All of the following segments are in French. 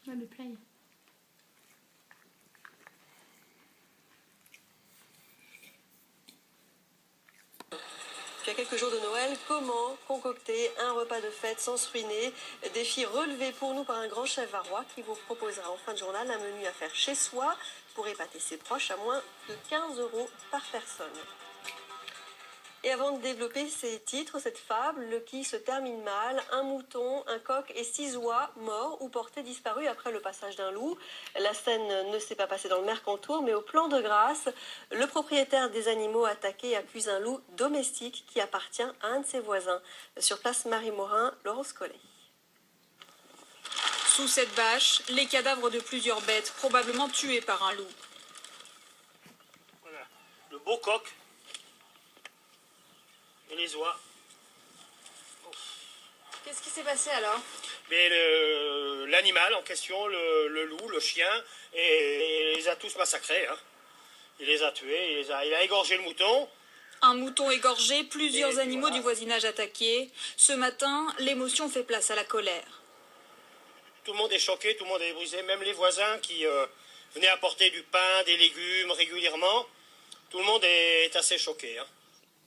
Ouais, le play. Puis à quelques jours de Noël, comment concocter un repas de fête sans se ruiner? Défi relevé pour nous par un grand chef varois qui vous proposera en fin de journal un menu à faire chez soi pour épater ses proches à moins de 15 € par personne. Et avant de développer ces titres, cette fable qui se termine mal, un mouton, un coq et 6 oies morts ou portés disparus après le passage d'un loup. La scène ne s'est pas passée dans le Mercantour, mais au Plan de Grâce. Le propriétaire des animaux attaqués accuse un loup domestique qui appartient à un de ses voisins. Sur place Marie-Morin, Laurence Collet. Sous cette bâche, les cadavres de plusieurs bêtes, probablement tuées par un loup. Voilà, le beau coq. Et les oies. Qu'est-ce qui s'est passé alors? Mais l'animal en question, le loup, le chien, et il les a tous massacrés. Hein. Il les a tués, il a égorgé le mouton. Un mouton égorgé, plusieurs animaux voilà. du voisinage attaqués. Ce matin, l'émotion fait place à la colère. Tout le monde est choqué, tout le monde est brisé, même les voisins qui venaient apporter du pain, des légumes régulièrement. Tout le monde est assez choqué. Hein.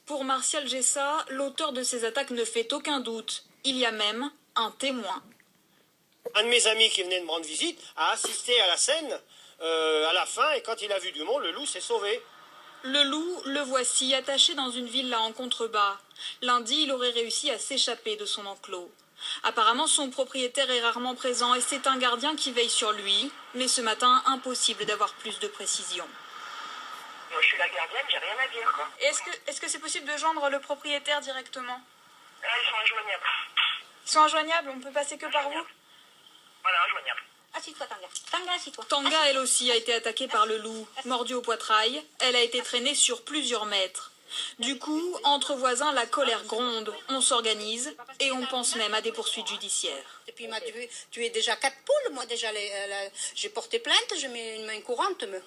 Pour Martial Gessa, l'auteur de ces attaques ne fait aucun doute. Il y a même un témoin. Un de mes amis qui venait de me rendre visite a assisté à la scène à la fin et quand il a vu du monde, le loup s'est sauvé. Le loup, le voici, attaché dans une villa en contrebas. Lundi, il aurait réussi à s'échapper de son enclos. Apparemment, son propriétaire est rarement présent et c'est un gardien qui veille sur lui. Mais ce matin, impossible d'avoir plus de précision. Moi, je suis la gardienne, j'ai rien à dire, quoi. Est-ce que c'est possible de joindre le propriétaire directement? Ils sont injoignables. Ils sont injoignables, on peut passer que par vous? Voilà, injoignables. Assis-toi, Tanga. Tanga, assis-toi. Tanga, elle aussi, a été attaquée par le loup. Mordue au poitrail, elle a été traînée sur plusieurs mètres. Du coup, entre voisins, la colère gronde. On s'organise et on pense même à des poursuites judiciaires. Et puis il m'a tué déjà 4 poules. Moi déjà, j'ai porté plainte, j'ai mis une main courante. Mais...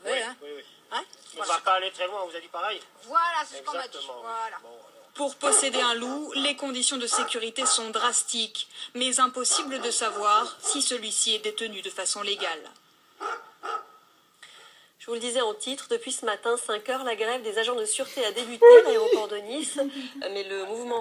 Oui, hein. oui, oui. Hein On ne va pas aller très loin, on vous a dit pareil. Voilà, c'est ce qu'on m'a dit. Exactement. Voilà. Bon, Pour posséder un loup, les conditions de sécurité sont drastiques, mais impossible de savoir si celui-ci est détenu de façon légale. Je vous le disais en titre, depuis ce matin, 5 h, la grève des agents de sûreté a débuté à l'aéroport de Nice. Mais le mouvement